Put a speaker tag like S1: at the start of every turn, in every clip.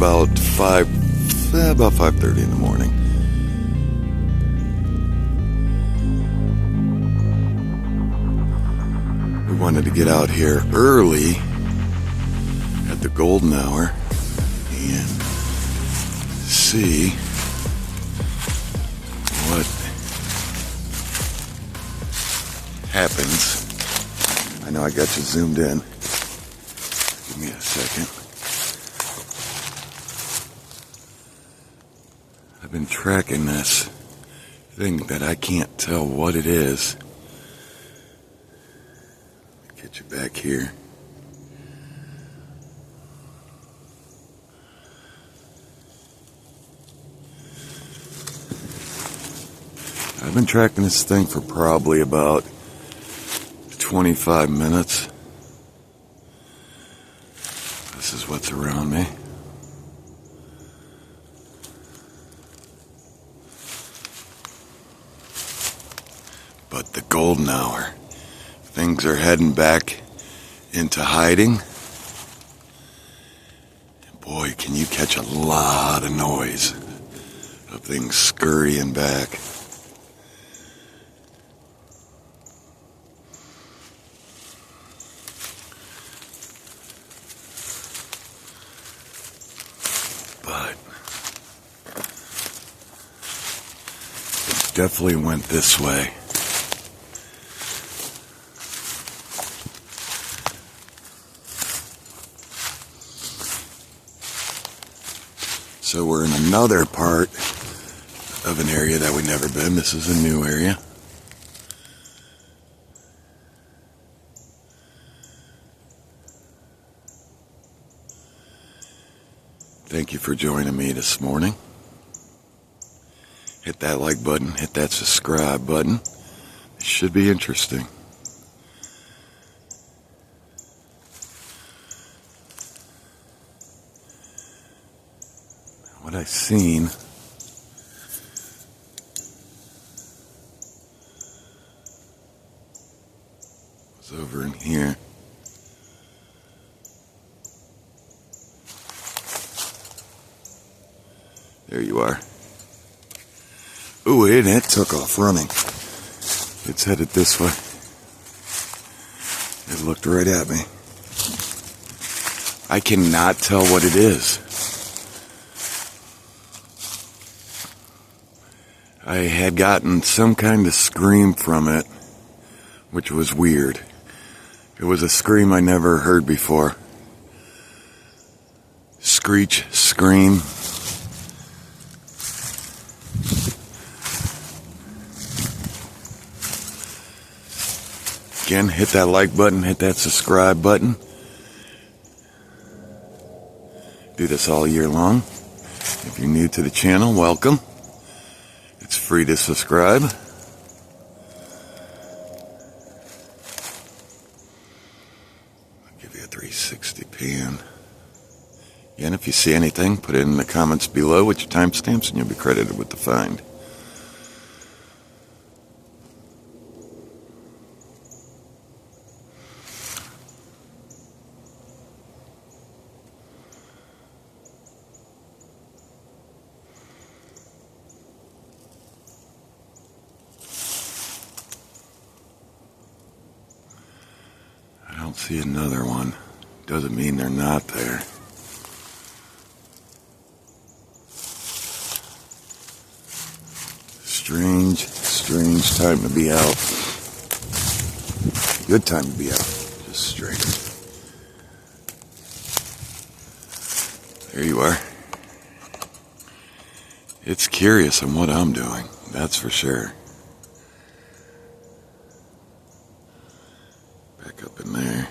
S1: about 5:30 in the morning. We wanted to get out here early at the golden hour and see what happens. I know I got you zoomed in. Give me a second. I've been tracking this thing that I can't tell what it is. Get you back here. I've been tracking this thing for probably about 25 minutes. This is what's around me. But the golden hour. Things are heading back into hiding. And boy, can you catch a lot of noise of things scurrying back. But it definitely went this way. So we're in another part of an area that we've never been. This is a new area. Thank you for joining me this morning. Hit that like button, hit that subscribe button. It should be interesting. What I seen was over in here. There you are. Ooh, it took off running. It's headed this way. It looked right at me. I cannot tell what it is. I had gotten some kind of scream from it, which was weird. It was a scream I never heard before. Screech, scream. Again, hit that like button, hit that subscribe button. Do this all year long. If you're new to the channel, welcome. It's free to subscribe. I'll give you a 360 pan. And if you see anything, put it in the comments below with your timestamps and you'll be credited with the find. I don't see another one. Doesn't mean they're not there. Strange time to be out. Good time to be out. Just strange. There you are. It's curious on what I'm doing, that's for sure. Back up in there.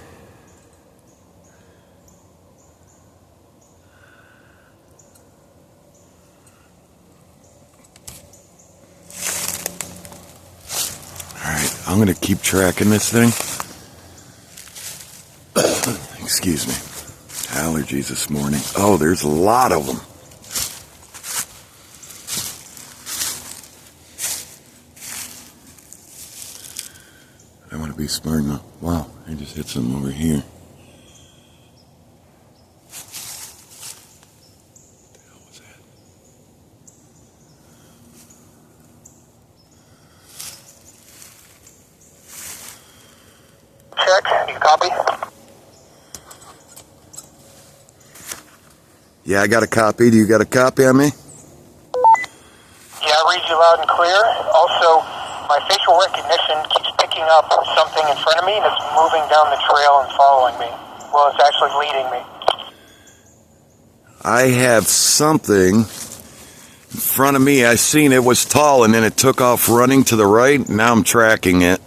S1: Alright, I'm going to keep tracking this thing. Excuse me. Allergies this morning. Oh, there's a lot of them. I want to be smart enough. Wow, I just hit something over here.
S2: Copy?
S1: Yeah, I got a copy. Do you got a copy on me?
S2: Yeah, I read you loud and clear. Also, my facial recognition keeps picking up something in front of me that's moving down the trail and following me. Well, it's actually leading me.
S1: I have something in front of me. I seen it was tall and then it took off running to the right. Now I'm tracking it.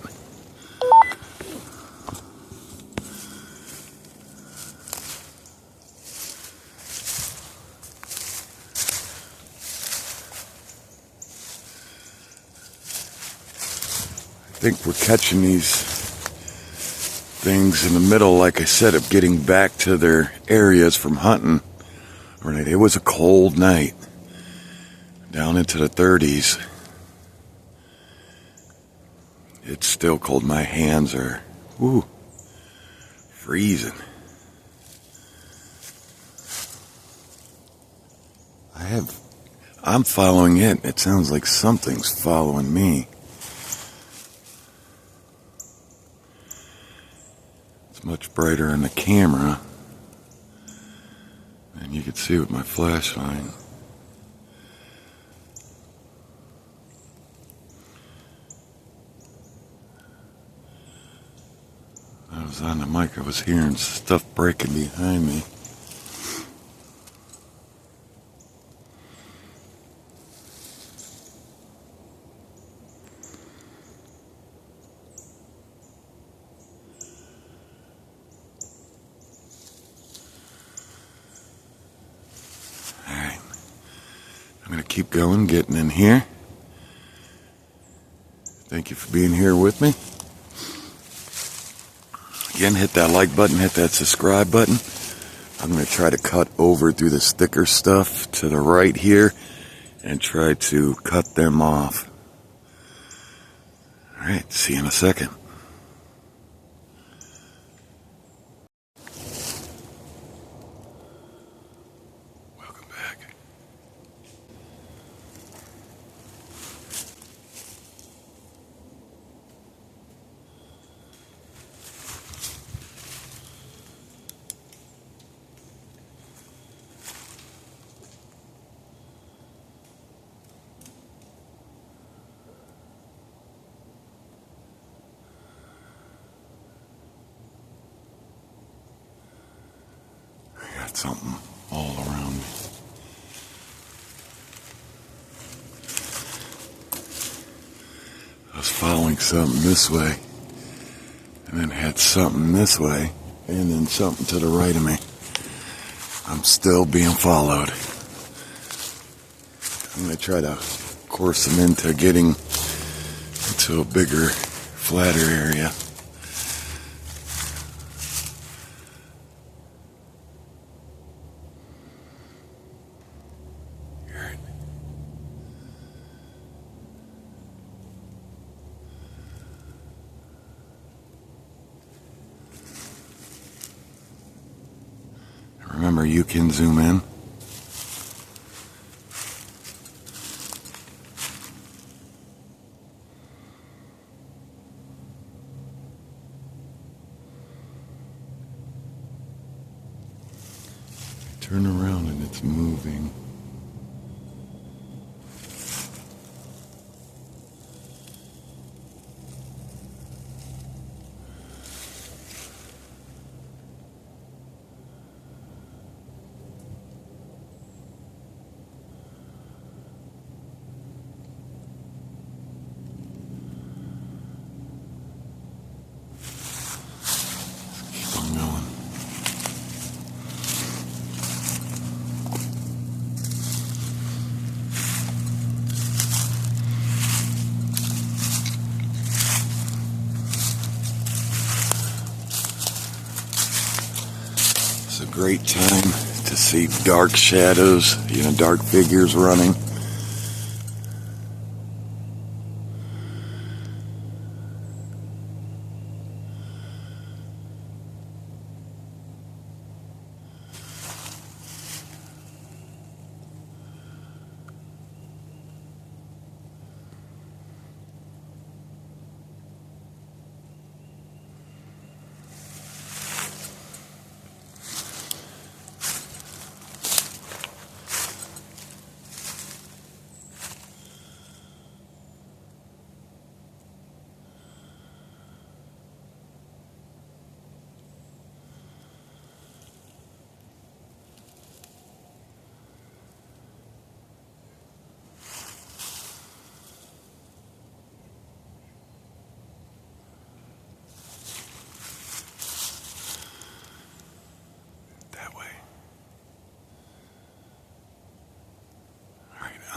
S1: I think we're catching these things in the middle, like I said, of getting back to their areas from hunting. Right, it was a cold night, down into the 30s. It's still cold. My hands are, freezing. I'm following it. It sounds like something's following me. It's much brighter in the camera, and you can see with my flashlight. I was on the mic, I was hearing stuff breaking behind me. Alright, I'm going to keep going, getting in here. Thank you for being here with me. Again, hit that like button, hit that subscribe button. I'm going to try to cut over through this thicker stuff to the right here and try to cut them off. Alright, see you in a second. Welcome back. I got something all around me. I was following something this way, and then had something this way, and then something to the right of me. I'm still being followed. I'm going to try to course them into getting into a bigger, flatter area. Remember, you can zoom in. Turn around and it's moving. Keep on going. It's a great time to see dark shadows, dark figures running.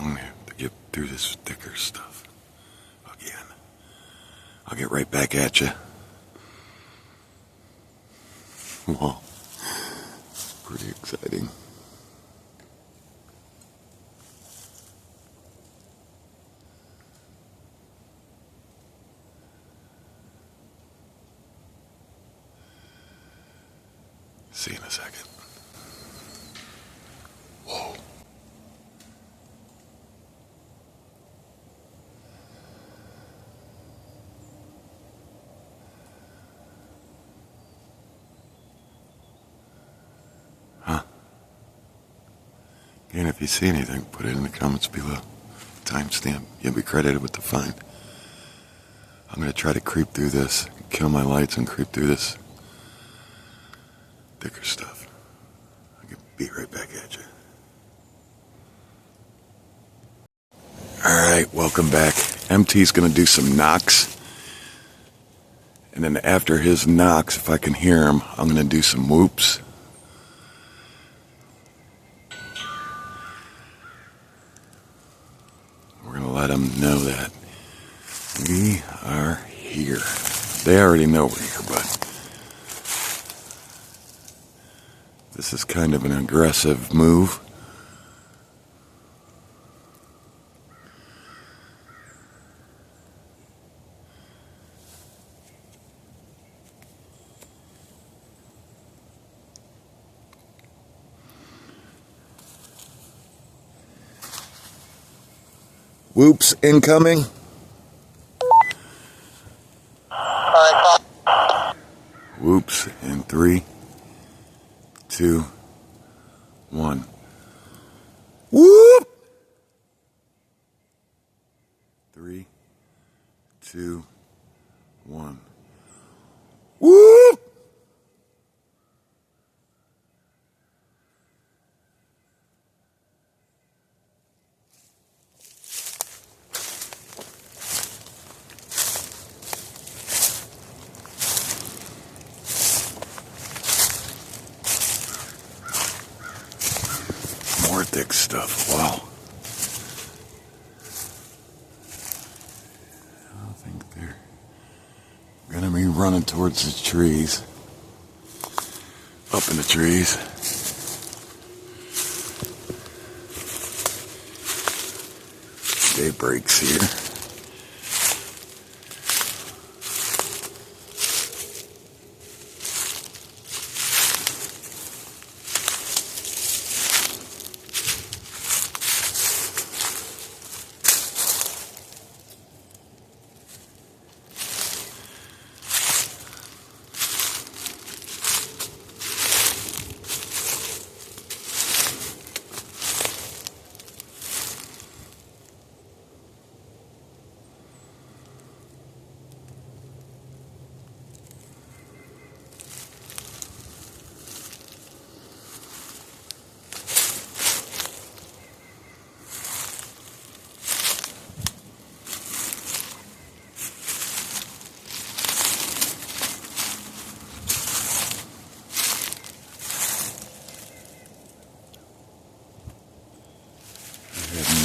S1: I'm gonna have to get through this thicker stuff again. I'll get right back at you. Well, pretty exciting. See you in a second. Whoa. Huh? And if you see anything, put it in the comments below. Timestamp. You'll be credited with the find. I'm going to try to creep through this, kill my lights and creep through this thicker stuff. I'll be right back at you. Alright, welcome back. MT's going to do some knocks. And then after his knocks, if I can hear him, I'm going to do some whoops. We're going to let him know that we are here. They already know we're here, but this is kind of an aggressive move. Whoops incoming.
S2: Alright,
S1: Whoops in 3, 2, 1. Whoop! 3, 2, 1. Whoop! More thick stuff. Wow. I don't think they're gonna be running towards the trees. Up in the trees. Day breaks here.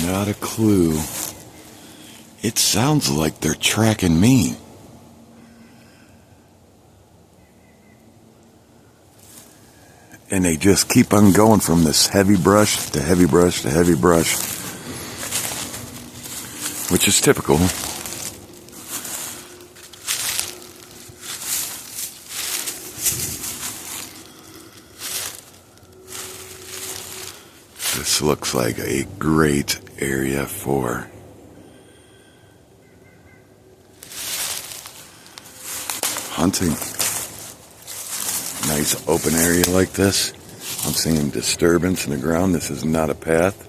S1: Not a clue. It sounds like they're tracking me. And they just keep on going from this heavy brush to heavy brush to heavy brush, which is typical. This looks like a great area for hunting. Nice open area like this. I'm seeing disturbance in the ground. This is not a path.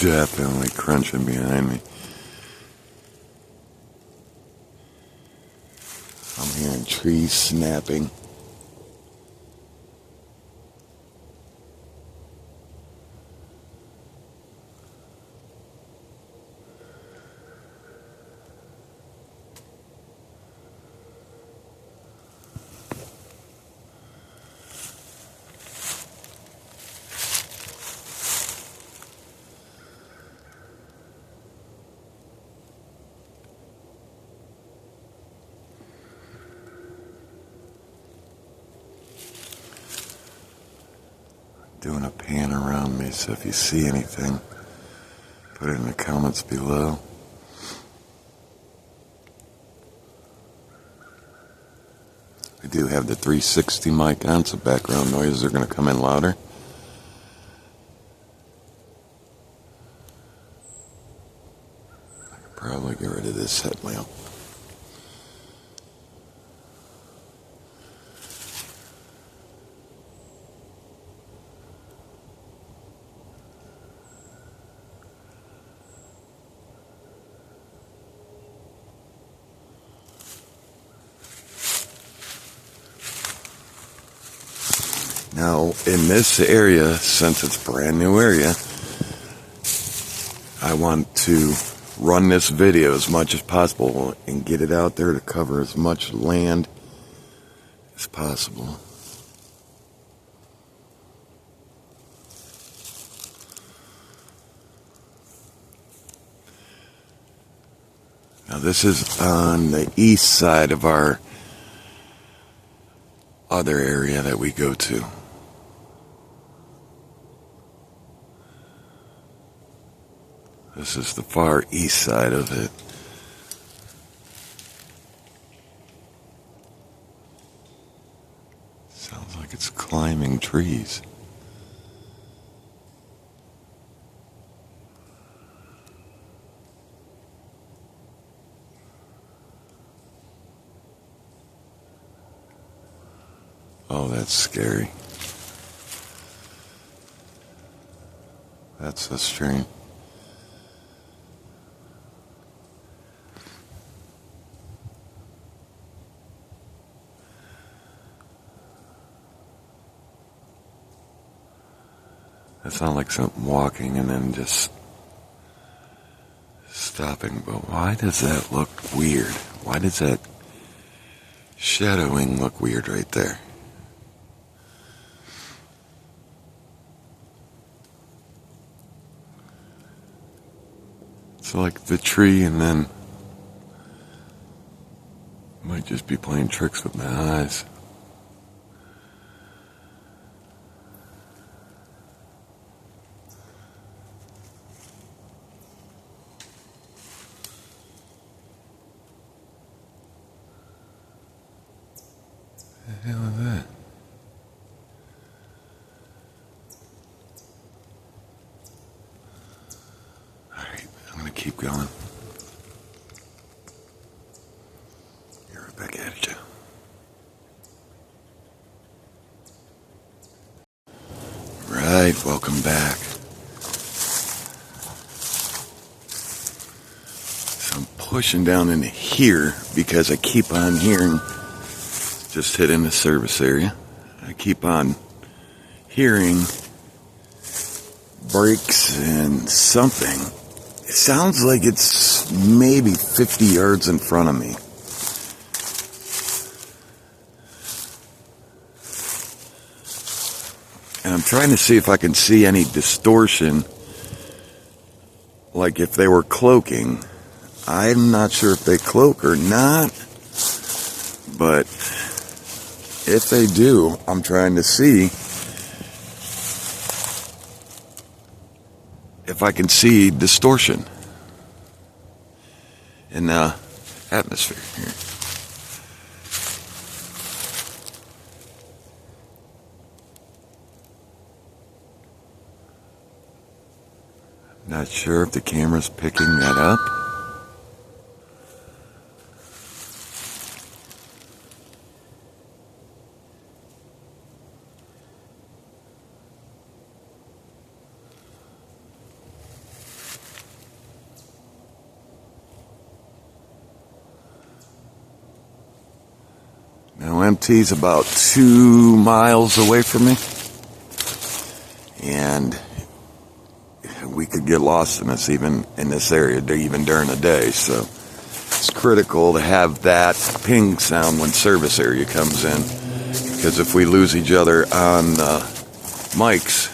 S1: definitely crunching behind me. I'm hearing trees snapping. Doing a pan around me, so if you see anything, put it in the comments below. I do have the 360 mic on, so background noises are going to come in louder. I could probably get rid of this headlamp. Now, in this area, since it's a brand new area, I want to run this video as much as possible and get it out there to cover as much land as possible. Now, this is on the east side of our other area that we go to. This is the far east side of it. Sounds like it's climbing trees. Oh, that's scary. That's a strange. That sounds like something walking and then just stopping. But why does that look weird? Why does that shadowing look weird right there? It's like the tree and then might just be playing tricks with my eyes. What the hell is that? Alright, I'm gonna keep going. You're right back at you. Right, welcome back. So I'm pushing down into here because I keep on hearing, just hit in the service area, I keep on hearing brakes and something. It sounds like it's maybe 50 yards in front of me. And I'm trying to see if I can see any distortion, like if they were cloaking. I'm not sure if they cloak or not, but if they do, I'm trying to see if I can see distortion in the atmosphere here. Not sure if the camera's picking that up. EMT's about 2 miles away from me. And we could get lost in this even in this area, even during the day. So it's critical to have that ping sound when service area comes in. Because if we lose each other on mics,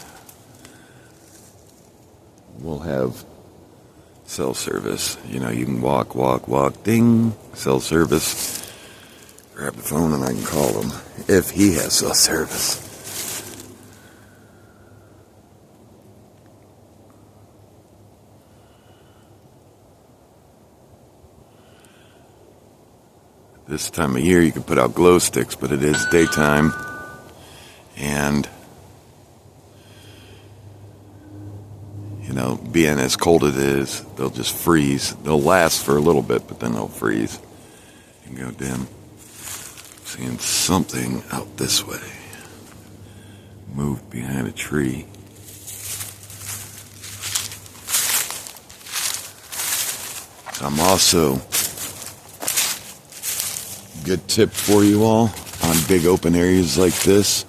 S1: we'll have cell service. You know, you can walk, ding, cell service. Grab the phone and I can call him if he has cell service. This time of year you can put out glow sticks, but it is daytime, and you know, being as cold as it is, they'll just freeze. They'll last for a little bit, but then they'll freeze and go dim. Seeing something out this way. Move behind a tree. I'm also, good tip for you all, on big open areas like this,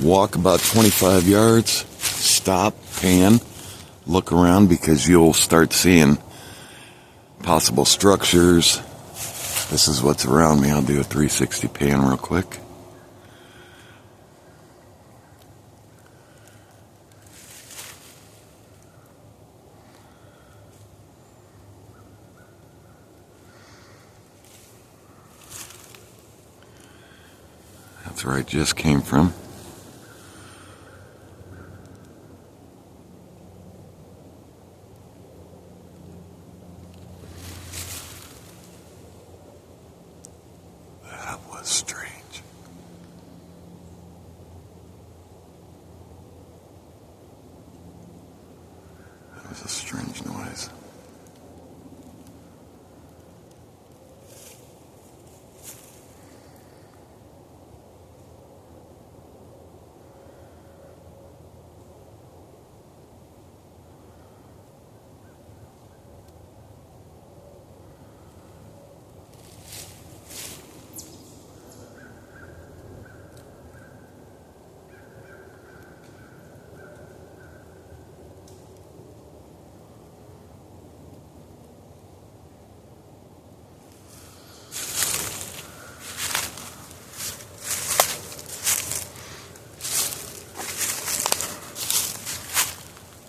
S1: walk about 25 yards, stop, pan, look around, because you'll start seeing possible structures. This is what's around me. I'll do a 360 pan real quick. That's where I just came from. That was strange. That was a strange noise.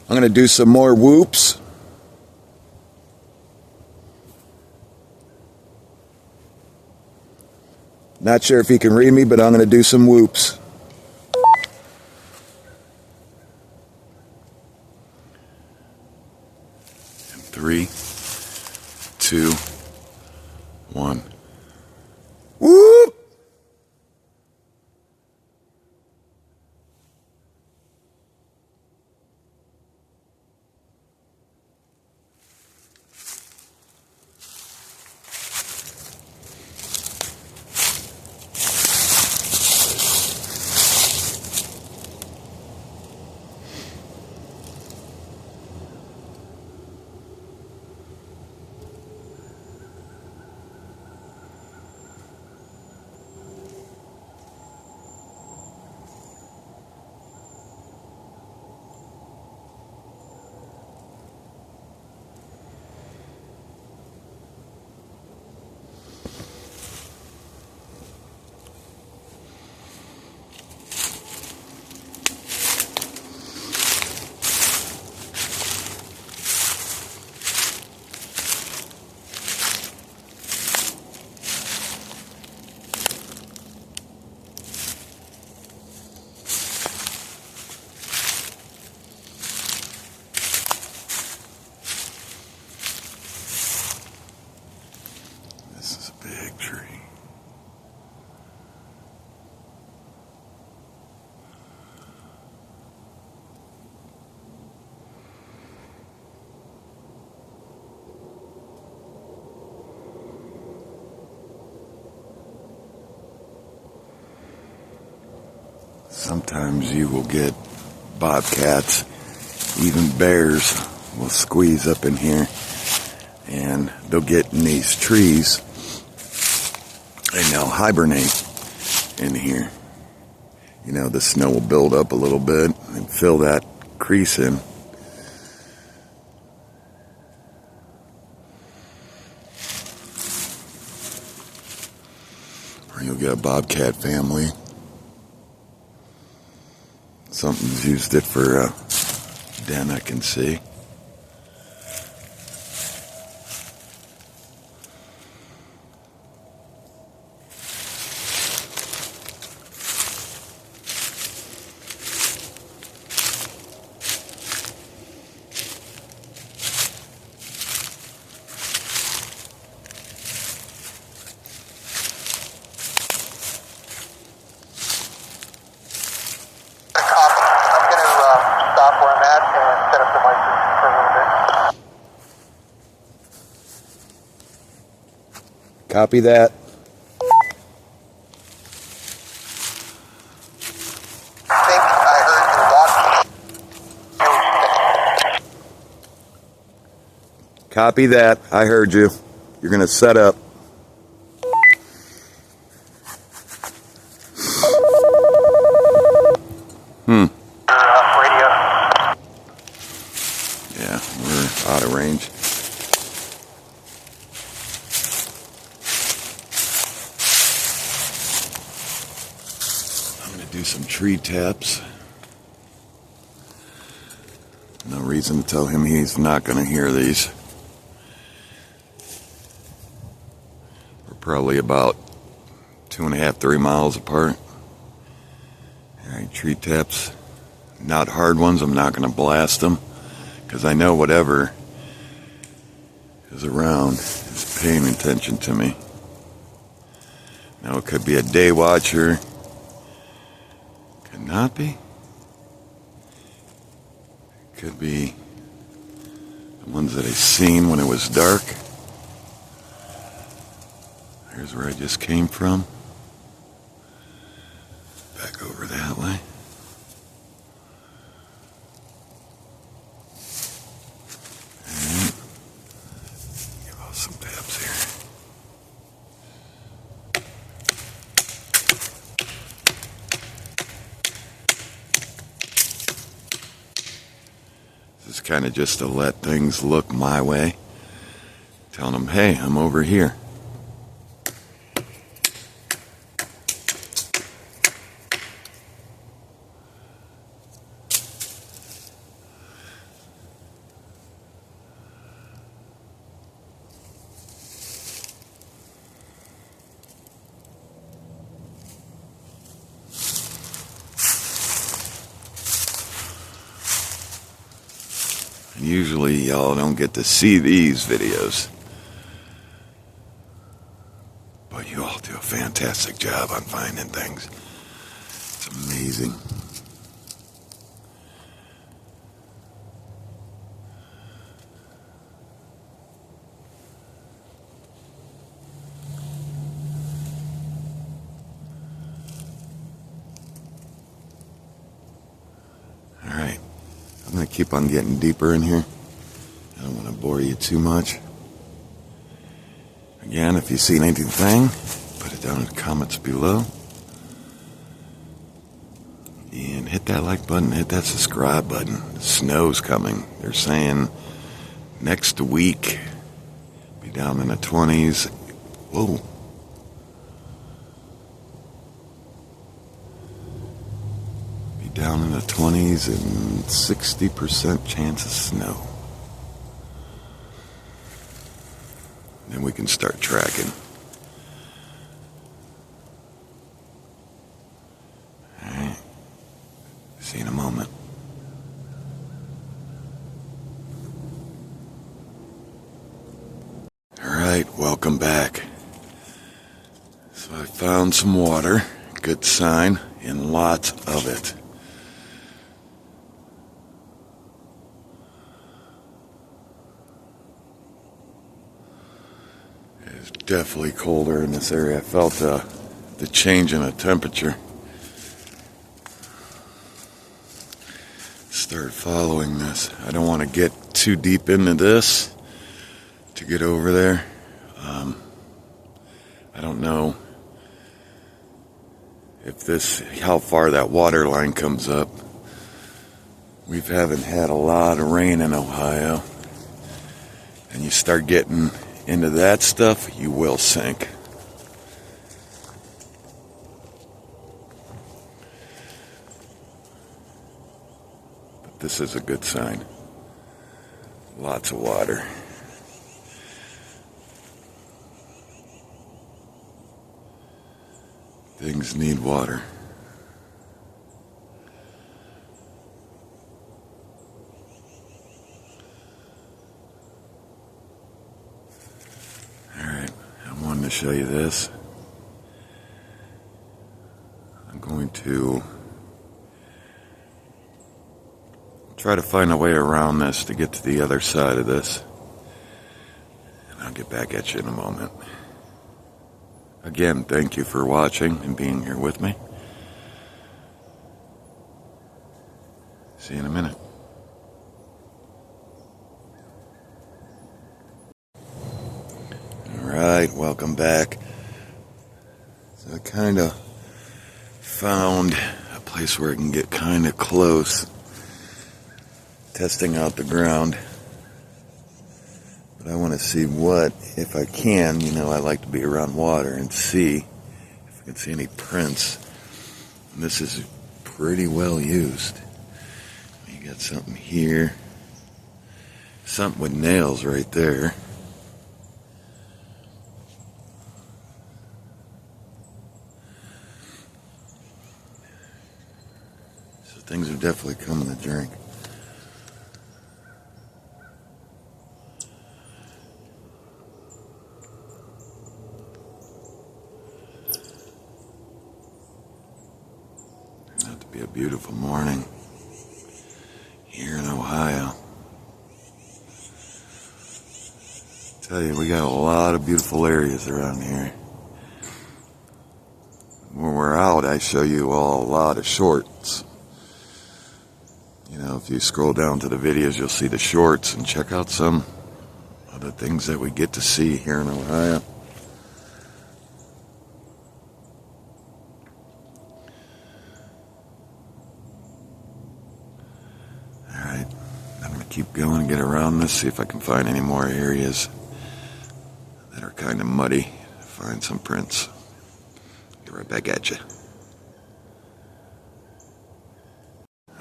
S1: I'm going to do some more whoops. Not sure if he can read me, but I'm going to do some whoops. And 3, 2, 1. Whoop! This is a big tree. Sometimes you will get bobcats, even bears will squeeze up in here, and they'll get in these trees and they'll hibernate. in here. You know, the snow will build up a little bit and fill that crease in. Or you'll get a bobcat family. Something's used it for a den, I can see. Copy that.
S2: I think I heard you walking.
S1: Copy that. I heard you. You're going to set up.
S2: Radio.
S1: Yeah, we're out of range. Do some tree taps. No reason to tell him he's not going to hear these. We're probably about 2.5, 3 miles apart. Alright, tree taps. Not hard ones. I'm not going to blast them because I know whatever is around is paying attention to me. Now it could be a day watcher. Not be. Could be the ones that I seen when it was dark. Here's where I just came from. Back over that way. And give out some taps here. This is kind of just to let things look my way. Telling them, hey, I'm over here. Usually y'all don't get to see these videos, but you all do a fantastic job on finding things. It's amazing. All right. I'm going to keep on getting deeper in here. I don't want to bore you too much. Again, if you see anything, put it down in the comments below. And hit that like button, hit that subscribe button. The snow's coming. They're saying next week, be down in the 20s. Whoa. Down in the 20s and 60% chance of snow. Then we can start tracking. Alright. See you in a moment. Alright, welcome back. So I found some water. Good sign, and lots of it. It's definitely colder in this area. I felt the change in the temperature. Start following this. I don't want to get too deep into this to get over there. I don't know how far that water line comes up. We haven't had a lot of rain in Ohio. And you start getting into that stuff, you will sink. But this is a good sign. Lots of water. Things need water. To show you this, I'm going to try to find a way around this to get to the other side of this, and I'll get back at you in a moment. Again, thank you for watching and being here with me. See you in a minute. Alright, welcome back. So I kind of found a place where I can get kind of close, testing out the ground. But I want to see what, if I can, I like to be around water and see if I can see any prints. And this is pretty well used. You got something here, something with nails right there. Things are definitely coming to drink. Turned out to be a beautiful morning here in Ohio. I tell you, we got a lot of beautiful areas around here. When we're out, I show you all a lot of shorts. If you scroll down to the videos, you'll see the shorts, and check out some of the things that we get to see here in Ohio. Alright, I'm going to keep going and get around this, see if I can find any more areas that are kind of muddy. Find some prints. Get right back at you.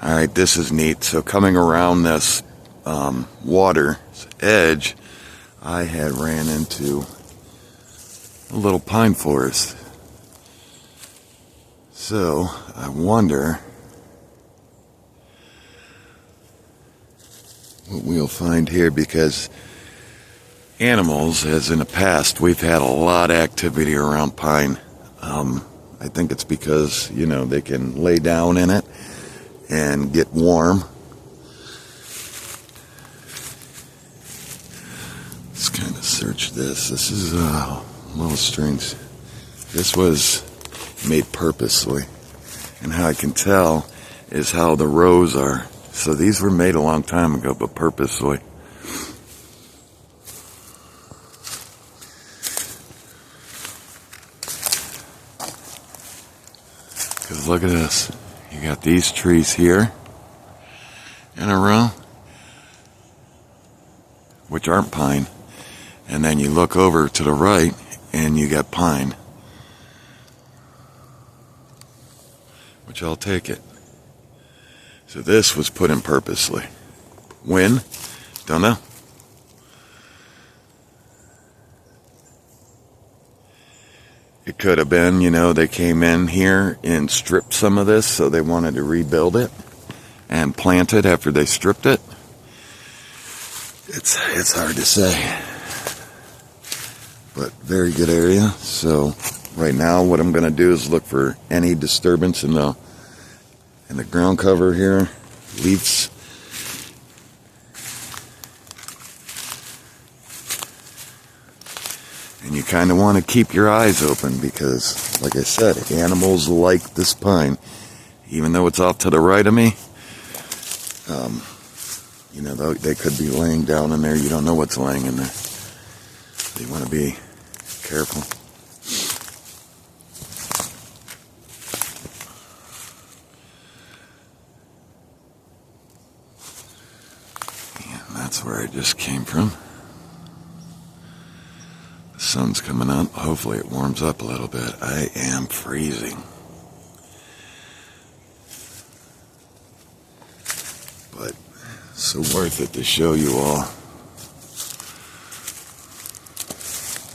S1: Alright, this is neat. So coming around this water's edge, I had ran into a little pine forest. So I wonder what we'll find here, because animals, as in the past, we've had a lot of activity around pine. I think it's because, they can lay down in it and get warm. Let's kind of search this. This is a little strange. This was made purposely, and how I can tell is how the rows are. So these were made a long time ago, but purposely. Because look at this. You got these trees here in a row, which aren't pine. And then you look over to the right and you got pine, which I'll take it. So this was put in purposely. When? Don't know. It could have been, they came in here and stripped some of this, so they wanted to rebuild it and plant it after they stripped it. It's hard to say. But very good area. So right now what I'm going to do is look for any disturbance in the ground cover here, leaves. And you kind of want to keep your eyes open because, like I said, animals like this pine. Even though it's off to the right of me, they could be laying down in there. You don't know what's laying in there. So you want to be careful. That's where I just came from. The sun's coming up. Hopefully it warms up a little bit. I am freezing. But so worth it to show you all.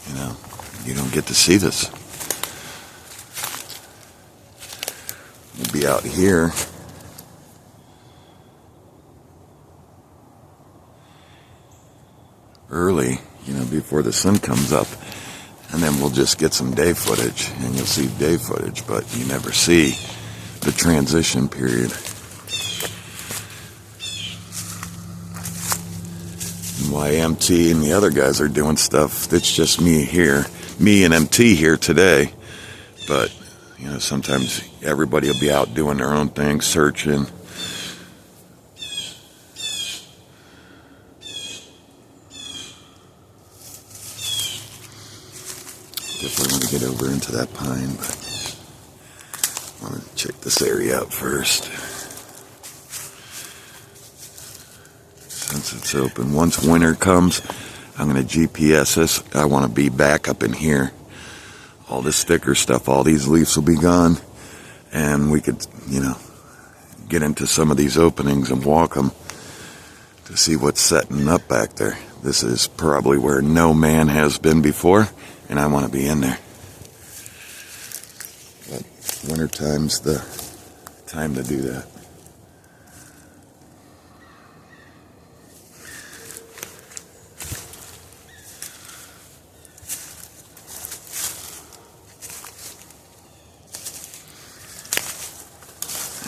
S1: You know, you don't get to see this. We'll be out here. Early, you know, before the sun comes up, and then we'll just get some day footage, and you'll see day footage, but you never see the transition period. And why MT and the other guys are doing stuff, it's just me and MT here today, but, you know, sometimes everybody will be out doing their own thing, searching. Definitely want to get over into that pine, but I want to check this area out first. Since it's open, once winter comes, I'm going to GPS this. I want to be back up in here. All this thicker stuff, all these leaves will be gone, and we could, you know, get into some of these openings and walk them to see what's setting up back there. This is probably where no man has been before, and I want to be in there. But wintertime's the time to do that.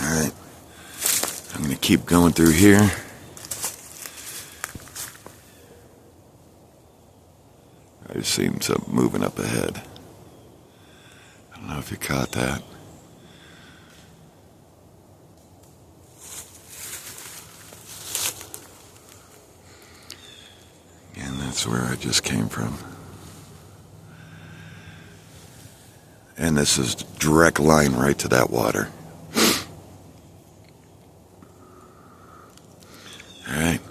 S1: Alright, I'm going to keep going through here. I just seen something moving up ahead. I don't know if you caught that. Again, that's where I just came from. And this is direct line right to that water. Alright.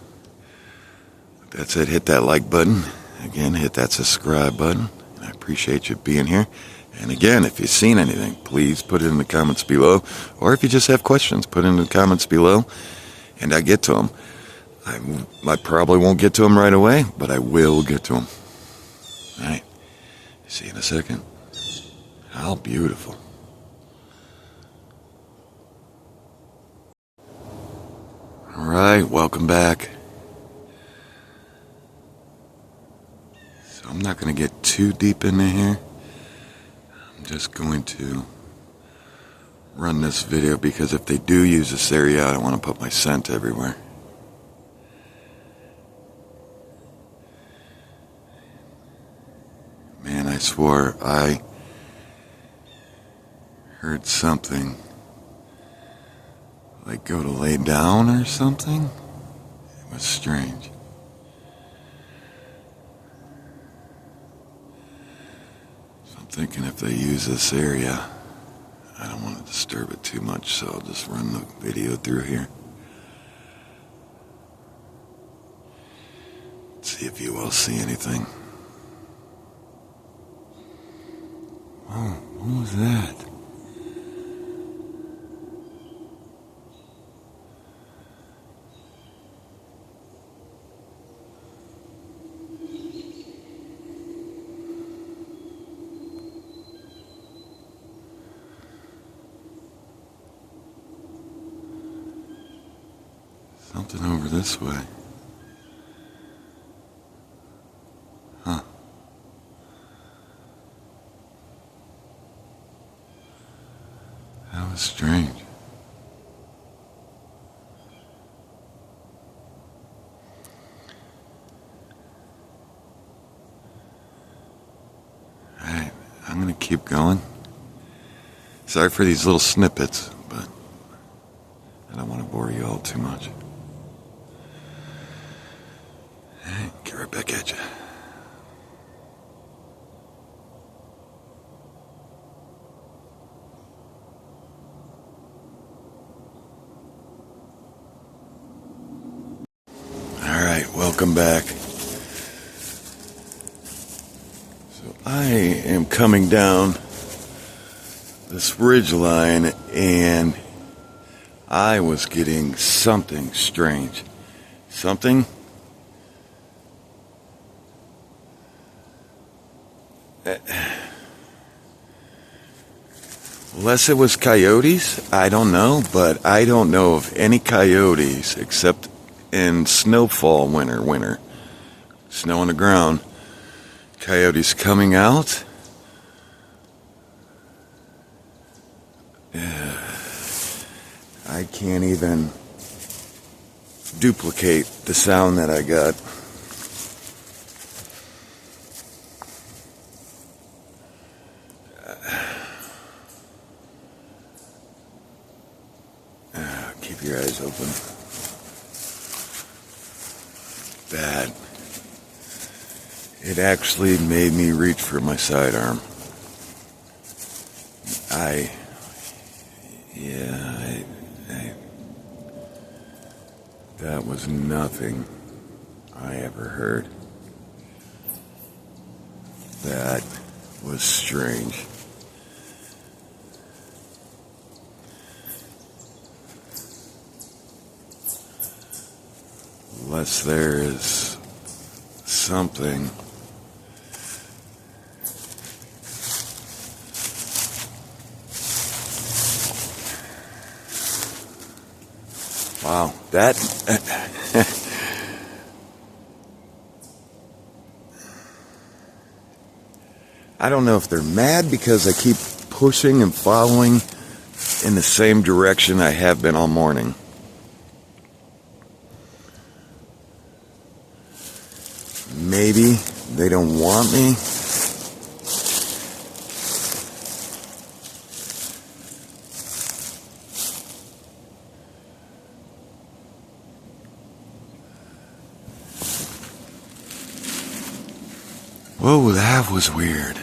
S1: That's it. Hit that like button. Again, hit that subscribe button. I appreciate you being here. And again, if you've seen anything, please put it in the comments below. Or if you just have questions, put it in the comments below. And I get to them. I probably won't get to them right away, but I will get to them. Alright. See you in a second. How beautiful. Alright, welcome back. I'm not going to get too deep into here. I'm just going to run this video because if they do use this area, I don't want to put my scent everywhere. Man, I swore I heard something like go to lay down or something. It was strange. Thinking if they use this area, I don't want to disturb it too much, so I'll just run the video through here. See if you all see anything. Oh, what was that? Something over this way. Huh. That was strange. Alright, I'm gonna keep going. Sorry for these little snippets, but I don't want to bore you all too much. Get right back at you. Alright, welcome welcome back. So I am coming down this ridge line and I was getting something strange. Something unless it was coyotes, I don't know, but I don't know of any coyotes except in snowfall winter, snow on the ground, coyotes coming out. I can't even duplicate the sound that I got. Keep your eyes open. That it actually made me reach for my sidearm. That was nothing I ever heard. That was strange. Unless there is something wow, that I don't know if they're mad because I keep pushing and following in the same direction I have been all morning. Maybe they don't want me. Whoa, that was weird.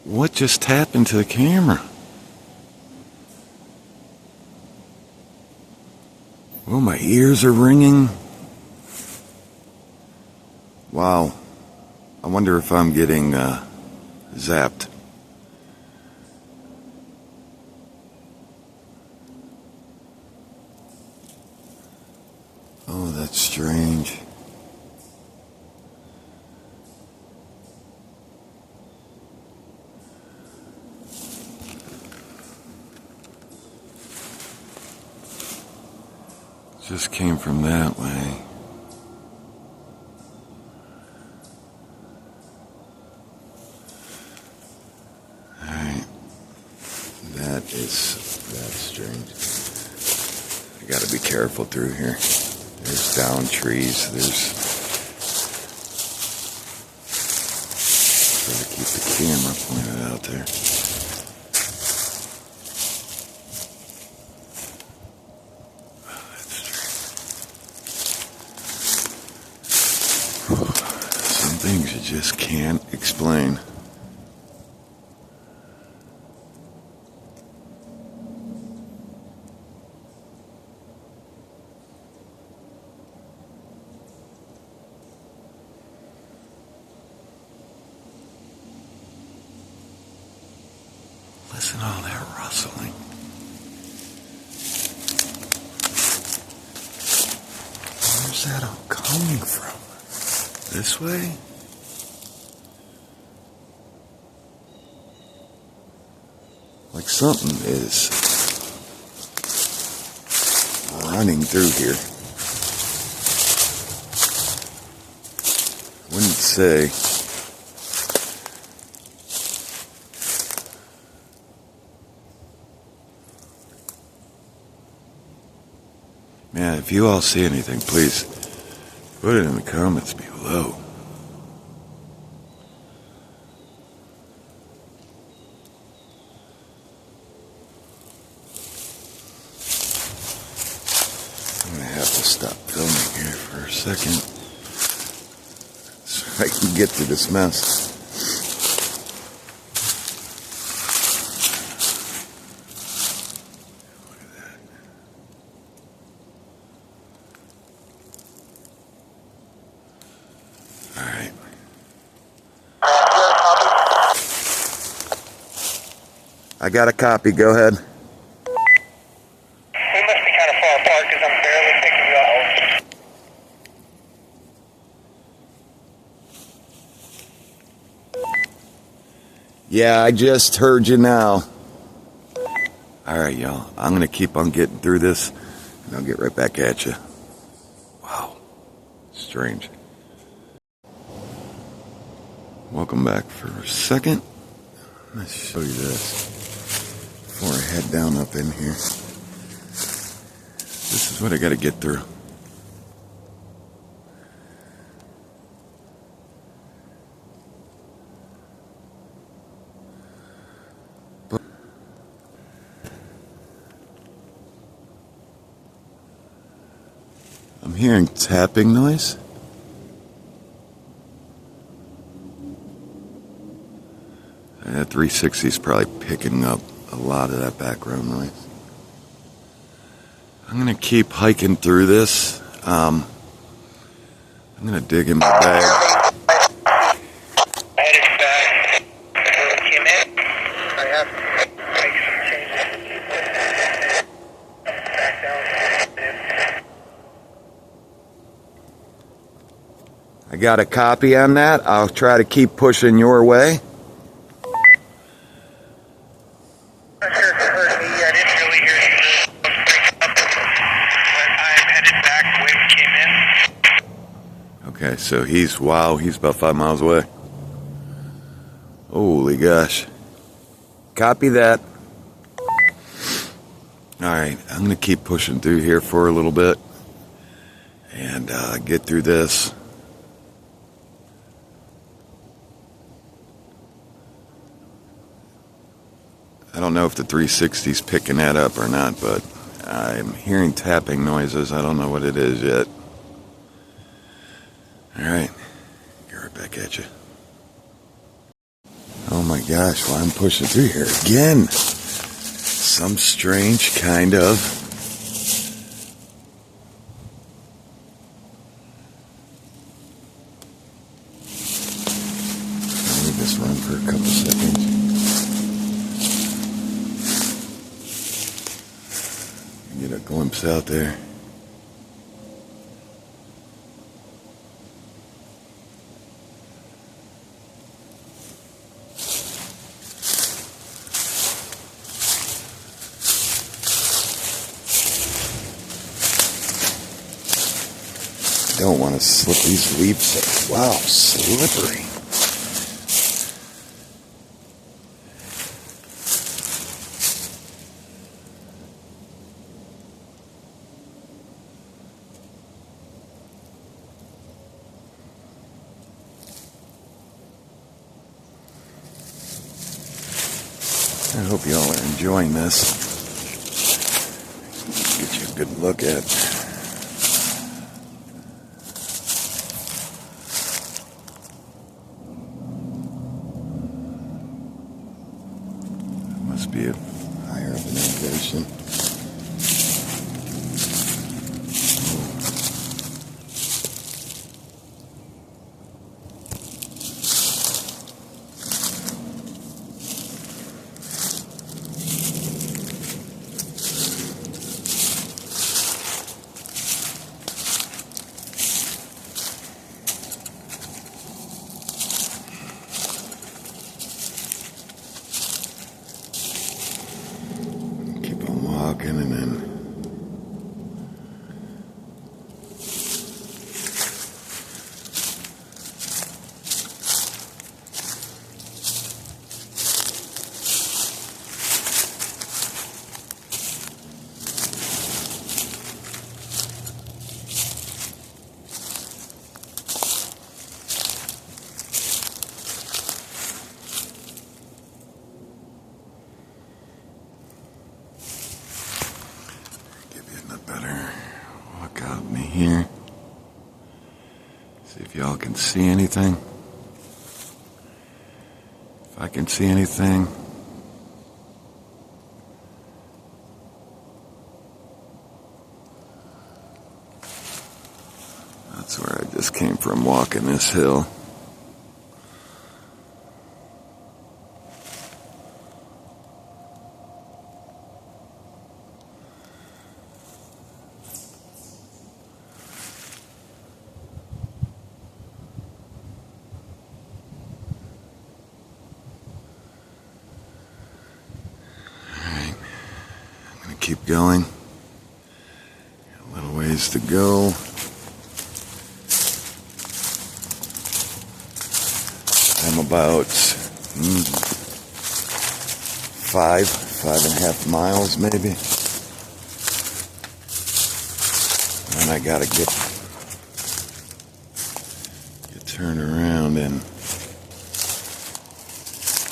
S1: What just happened to the camera? Oh, my ears are ringing. Wow. I wonder if I'm getting zapped. Oh, that's strange. Just came from that way. Alright. That's strange. I gotta be careful through here. There's down trees. Gotta keep the camera pointed out there. Some things you just can't explain. Listen to all that rustling. Where's that all coming from? This way? Like something is running through here. Wouldn't say. Man, if you all see anything, please put it in the comments below. I'm gonna have to stop filming here for a second so I can get to this mess. I got a copy. Go ahead.
S2: We must be kind of far apart because I'm barely picking you up.
S1: Yeah, I just heard you now. Alright, y'all. I'm going to keep on getting through this, and I'll get right back at you. Wow. Strange. Welcome back for a second. Let's show you this before I head down up in here. This is what I got to get through. I'm hearing tapping noise. That 360 is probably picking up a lot of that background noise. I'm going to keep hiking through this. I'm going to dig in my bag.
S2: Headed back where we came in. I have to make some changes. Back down.
S1: I got a copy on that. I'll try to keep pushing your way.
S2: I'm not sure if you heard me. I didn't really hear you break up, but I'm headed back the way we came in.
S1: Okay, so he's about 5 miles away. Holy gosh. Copy that. Alright, I'm going to keep pushing through here for a little bit and get through this. I don't know if the 360's picking that up or not, but I'm hearing tapping noises. I don't know what it is yet. Alright, get right back at you. Oh my gosh, well, I'm pushing through here again. Some strange kind of. I'll leave this run for a couple seconds. Get a glimpse out there. Don't want to slip these leaves. Wow, slippery. I hope y'all are enjoying this. Get you a good look at. Must be a higher up in elevation. And then here. See if y'all can see anything. If I can see anything. That's where I just came from walking this hill. keep going. A little ways to go. I'm about 5.5 miles maybe. And I gotta get turned around and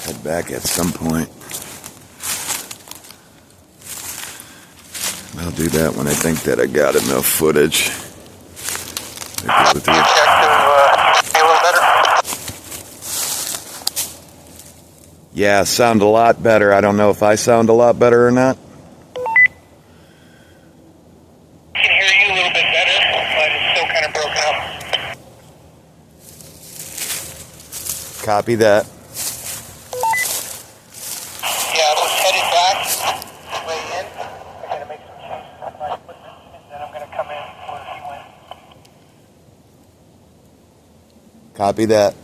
S1: head back at some point. I'll do that when I think that I got enough footage.
S2: Check to be a little better.
S1: Yeah, sound a lot better. I don't know if I sound a lot better or not.
S2: I can hear you a little bit better, but it's still kind of broken up.
S1: Copy that.
S2: Yeah, I was headed back way in. I gotta make some changes to my equipment, and then I'm gonna come in where he went.
S1: Copy that.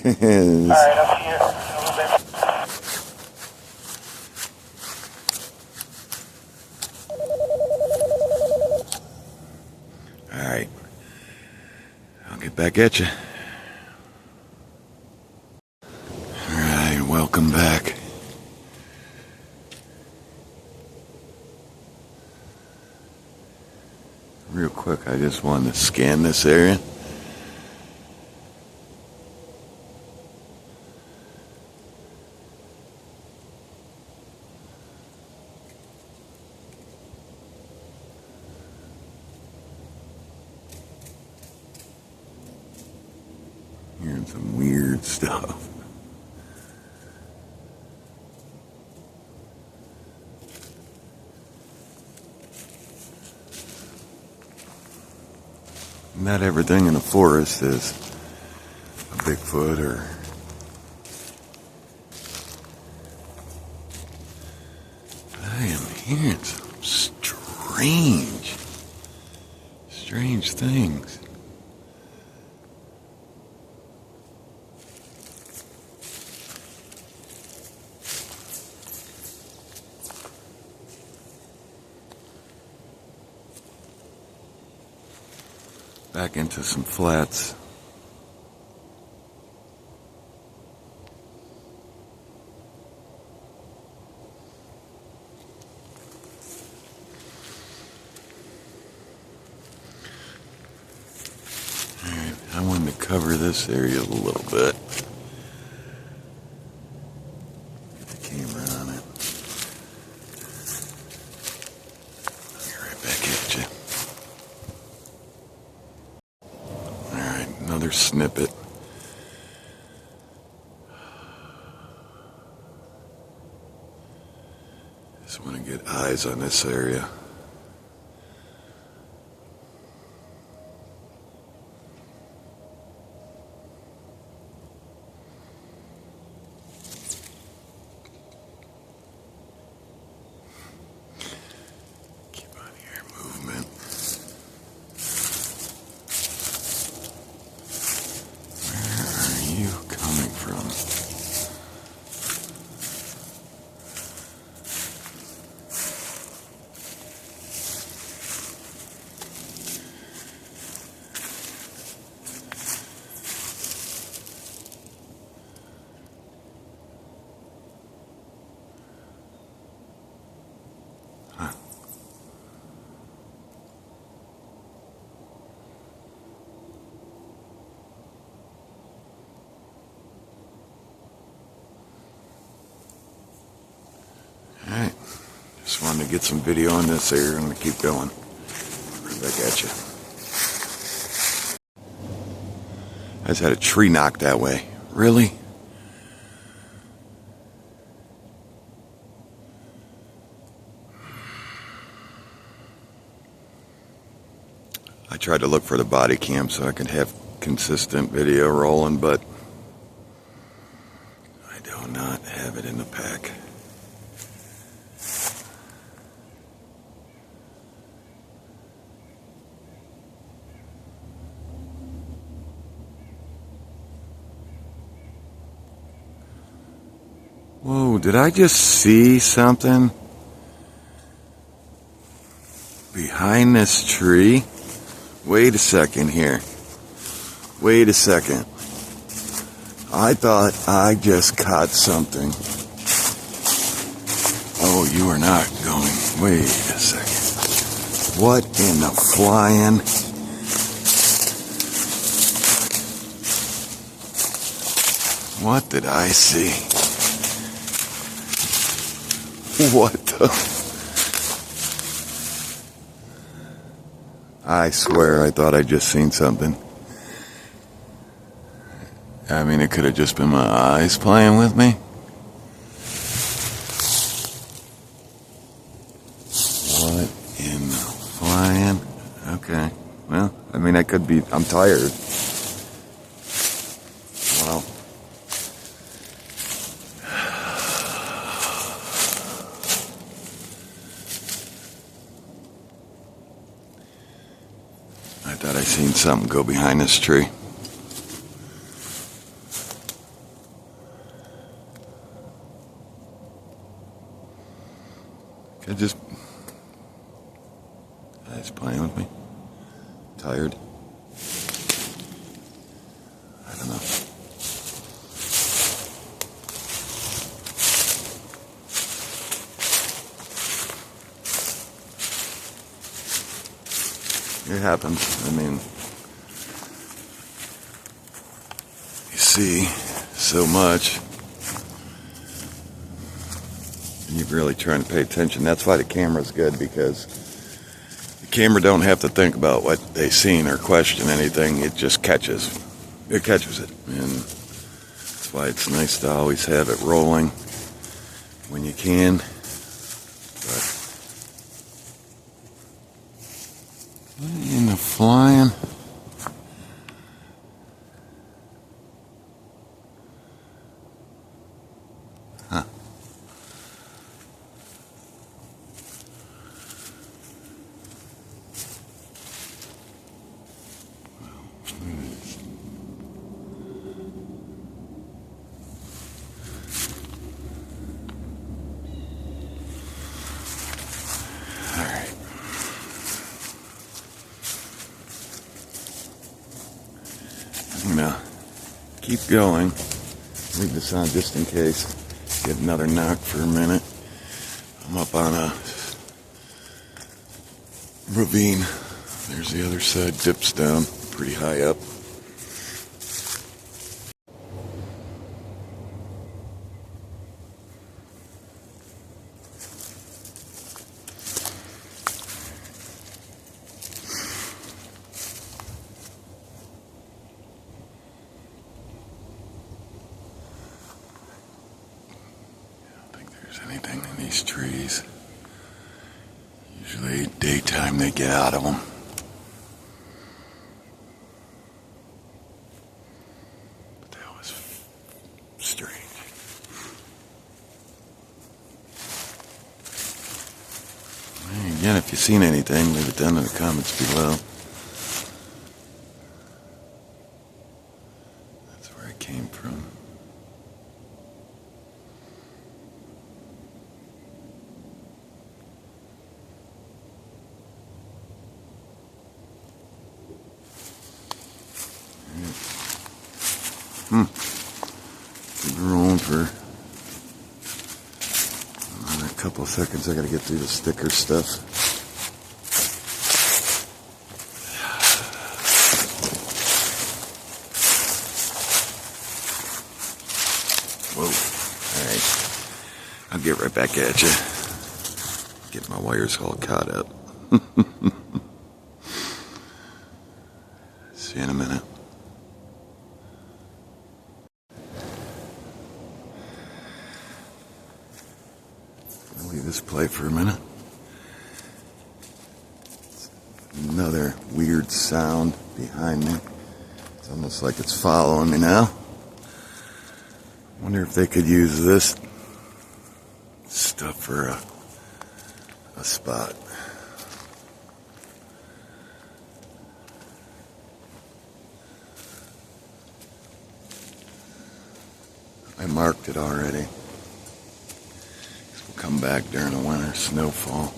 S2: Alright, I'll see you in a little bit.
S1: Alright. I'll get back at you. Alright, welcome back. Real quick, I just wanted to scan this area. Hearing some weird stuff. Not everything in the forest is a Bigfoot or... I am hearing some strange things. Back into some flats. Alright, I wanted to cover this area a little bit. Get the camera on it. I'll get right back at you. Another snippet. Just want to get eyes on this area. Keep on here, movement. Coming from. Huh. Alright, just wanted to get some video on this area. I'm going to keep going. Right back at you. I just had a tree knocked that way. Really? I tried to look for the body cam so I could have consistent video rolling, but I do not have it in the pack. Whoa, did I just see something behind this tree? Wait a second here. Wait a second. I thought I just caught something. Oh, you are not going. Wait a second. What in the flying? What did I see? What the? I swear I thought I just seen something. I mean, it could have just been my eyes playing with me. What in the flying? Okay. Well, I mean, I could be. I'm tired. Well. I thought I seen something go behind this tree. It's playing with me. Tired. I don't know. It happens. I mean, you see so much. You're really trying to pay attention. That's why the camera's good, because the camera don't have to think about what they seen or question anything. It just catches. It catches it. And that's why it's nice to always have it rolling when you can. But what in the flying? Huh. I'm gonna keep going. Leave this on just in case. Get another knock for a minute. I'm up on a ravine. There's the other side, dips down pretty high up. Anything in these trees. Usually daytime they get out of them. But that was strange. And again, if you've seen anything, leave it down in the comments below. That's where it came from. Keep rolling for another couple of seconds. I gotta get through the sticker stuff. Whoa. Alright. I'll get right back at you. Get my wires all caught up. See you in a minute. I'll leave this play for a minute. Another weird sound behind me. It's almost like it's following me now. Wonder if they could use this stuff for a spot. I marked it already. come back during a winter snowfall.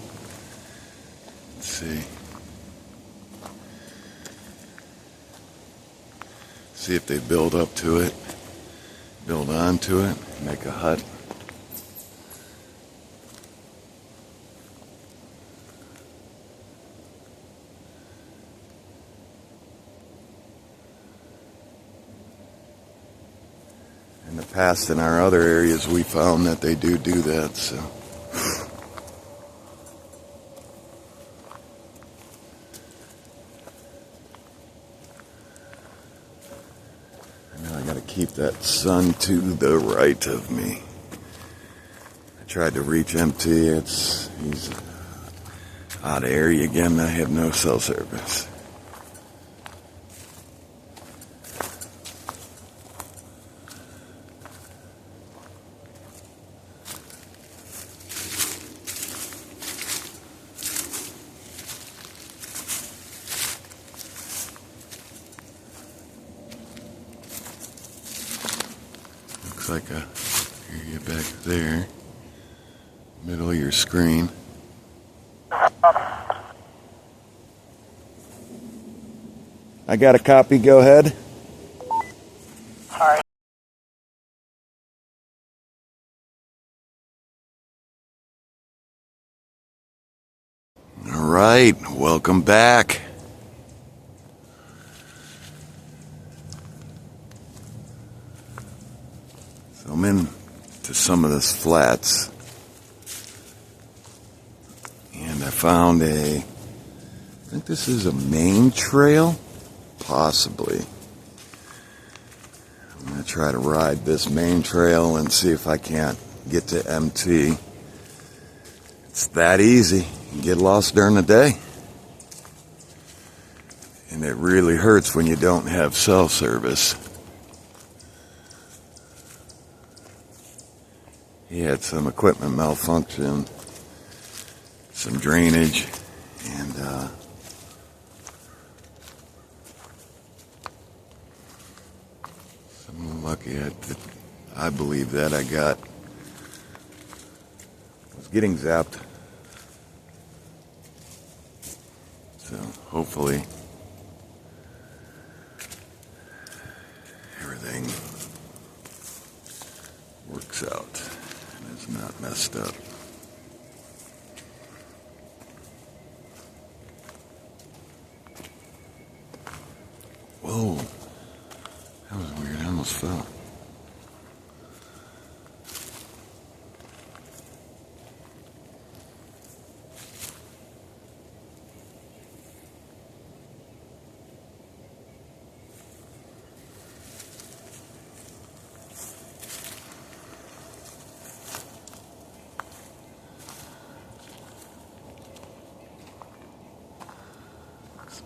S1: Let's see. See if they build up to it, build onto it, make a hut. In the past, in our other areas, we found that they do that, so. I know I gotta keep that sun to the right of me. I tried to reach MT, he's out of area again. I have no cell service. Looks like a area back there, middle of your screen. I got a copy, go ahead.
S2: Alright.
S1: All right, welcome back. So I'm in to some of this flats, and I found I think this is a main trail, possibly. I'm going to try to ride this main trail and see if I can't get to MT. It's that easy. You can get lost during the day. And it really hurts when you don't have cell service. He had some equipment malfunction, some drainage, and I'm lucky I believe that I was getting zapped. So hopefully everything works out and is not messed up. Whoa, that was weird. I almost fell.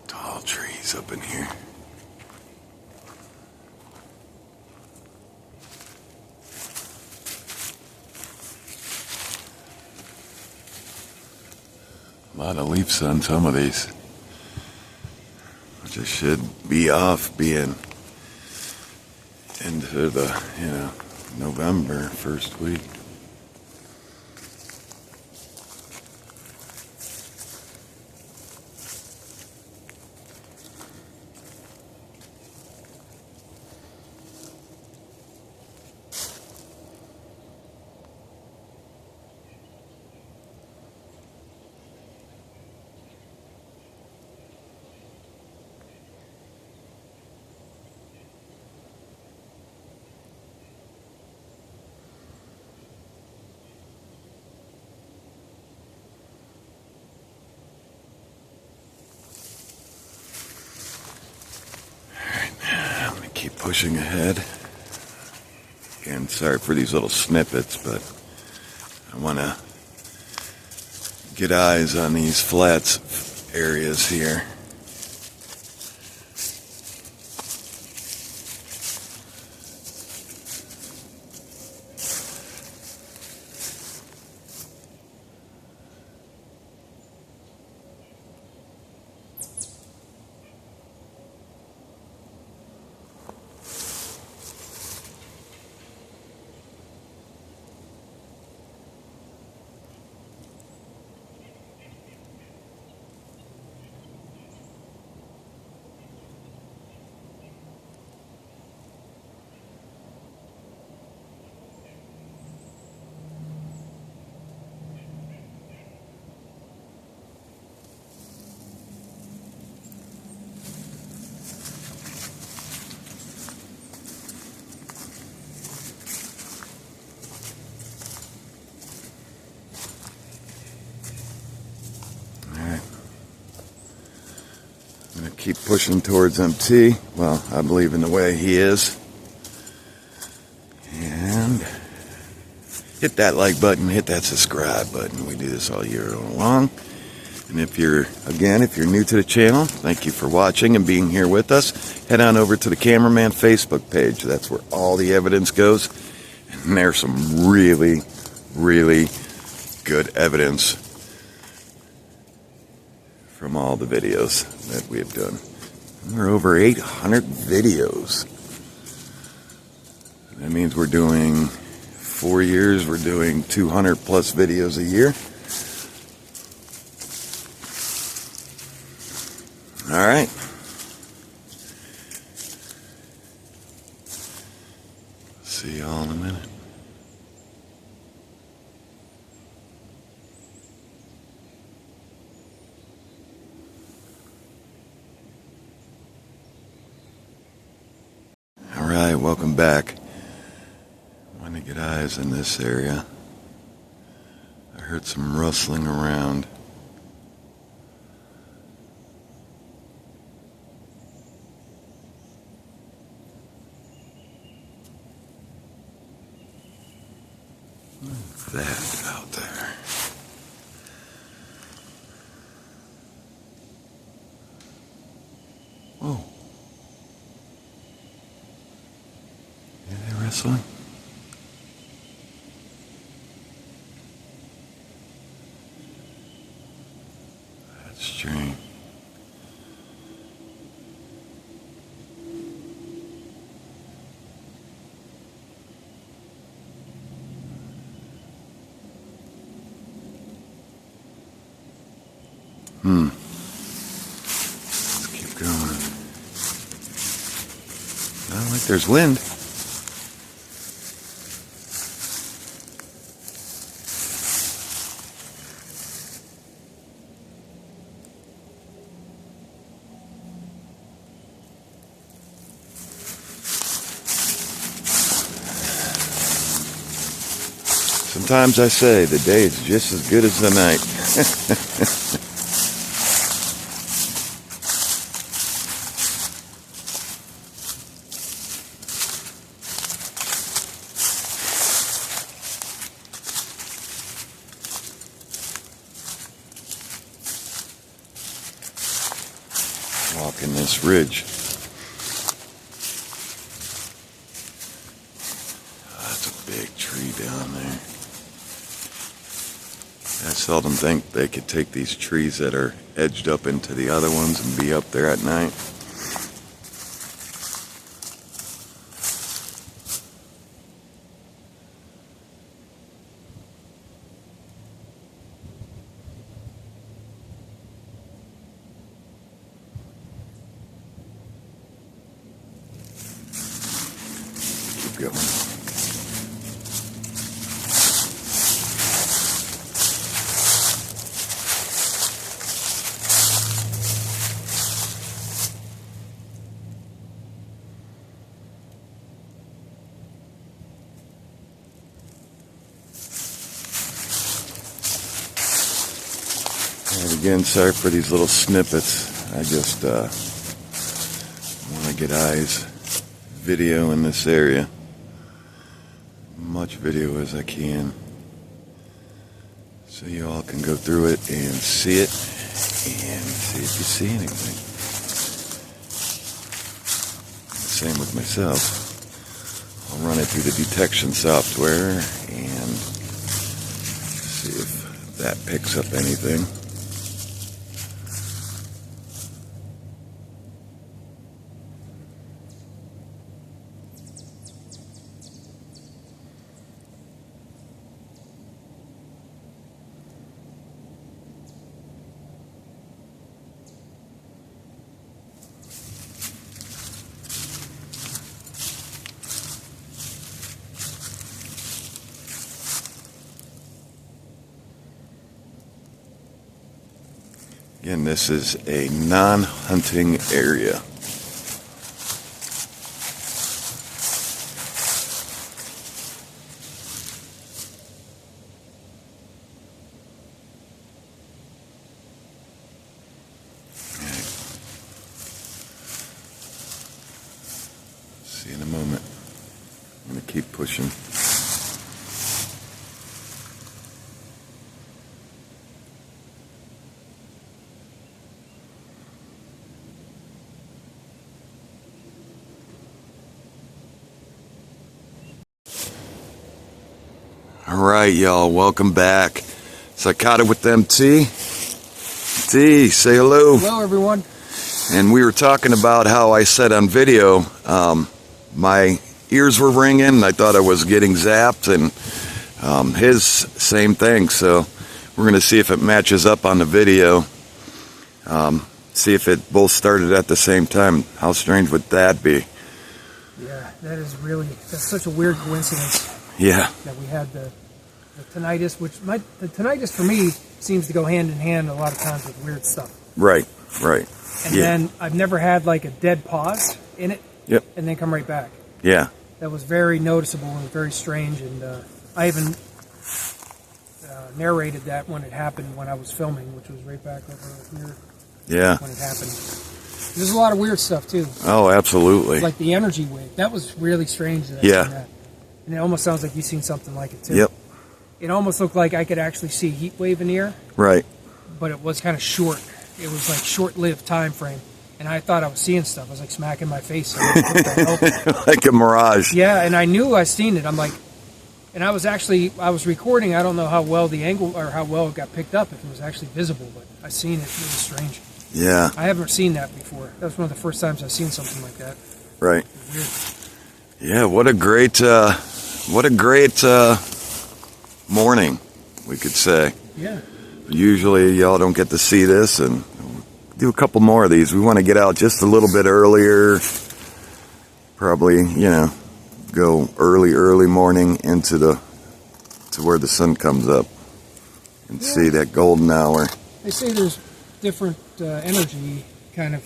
S1: Tall trees up in here. A lot of leaves on some of these, which I should be off being into the, November first week. Keep pushing ahead. Again, sorry for these little snippets, but I want to get eyes on these flats areas here. keep pushing towards MT. Well, I believe in the way he is. And hit that like button, hit that subscribe button. We do this all year long. And if you're new to the channel, thank you for watching and being here with us. Head on over to the Cameraman Facebook page. That's where all the evidence goes. And there's some really, really good evidence from all the videos that we have done. We're over 800 videos. That means we're doing 4 years, we're doing 200 plus videos a year. All right. See y'all in a minute. All right, welcome back. I want to get eyes in this area. I heard some rustling around. That out there. Whoa. Are they wrestling? That's strange. Let's keep going. Not like there's wind. Sometimes I say the day is just as good as the night. Walking this ridge. Oh, that's a big tree down there. I seldom think they could take these trees that are edged up into the other ones and be up there at night. Keep going. And again, sorry for these little snippets. I just want to get eyes video in this area. Much video as I can. So you all can go through it and see it and see if you see anything. Same with myself. I'll run it through the detection software and see if that picks up anything. Again, this is a non-hunting area. pushing. All right, y'all, welcome back. So I caught it with MT. T, say hello.
S3: Hello, everyone.
S1: And we were talking about how I said on video, my ears were ringing, and I thought I was getting zapped, and his same thing. So we're going to see if it matches up on the video. See if it both started at the same time. How strange would that be?
S3: Yeah, that's such a weird coincidence.
S1: Yeah.
S3: That we had the tinnitus, the tinnitus for me seems to go hand in hand a lot of times with weird stuff.
S1: Right.
S3: And then I've never had like a dead pause in it.
S1: Yep.
S3: And then come right back.
S1: Yeah.
S3: That was very noticeable and very strange. And I even narrated that when it happened when I was filming, which was right back over here.
S1: Yeah.
S3: When it happened. There's a lot of weird stuff too.
S1: Oh, absolutely.
S3: Like the energy wave. That was really strange. That
S1: Yeah.
S3: I seen that. And it almost sounds like you've seen something like it too.
S1: Yep.
S3: It almost looked like I could actually see a heat wave in the air.
S1: Right.
S3: But it was kind of short. It was like short-lived time frame. And I thought I was seeing stuff. I was like smacking my face.
S1: Like a mirage.
S3: Yeah, and I knew I seen it. I'm like, and I was recording. I don't know how well the angle or how well it got picked up, if it was actually visible, but I seen it. It was strange.
S1: Yeah.
S3: I haven't seen that before. That was one of the first times I've seen something like that.
S1: Right.
S3: Weird.
S1: Yeah, what a great morning, we could say.
S3: Yeah.
S1: Usually y'all don't get to see this, and do a couple more of these. We want to get out just a little bit earlier. Probably, go early morning to where the sun comes up and see that golden hour.
S3: They say there's different energy kind of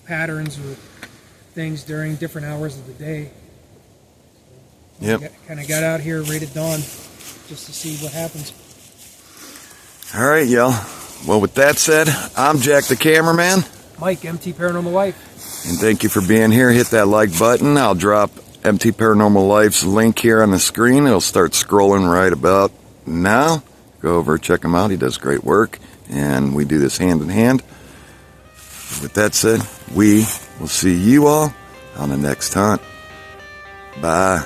S3: patterns or things during different hours of the day.
S1: Yep.
S3: Kind of got out here right at dawn just to see what happens.
S1: All right, y'all. Well, with that said, I'm Jack the cameraman.
S3: Mike, MT Paranormal Life.
S1: And thank you for being here. Hit that like button. I'll drop MT Paranormal Life's link here on the screen. It'll start scrolling right about now. Go over, check him out. He does great work. And we do this hand in hand. With that said, we will see you all on the next hunt. Bye.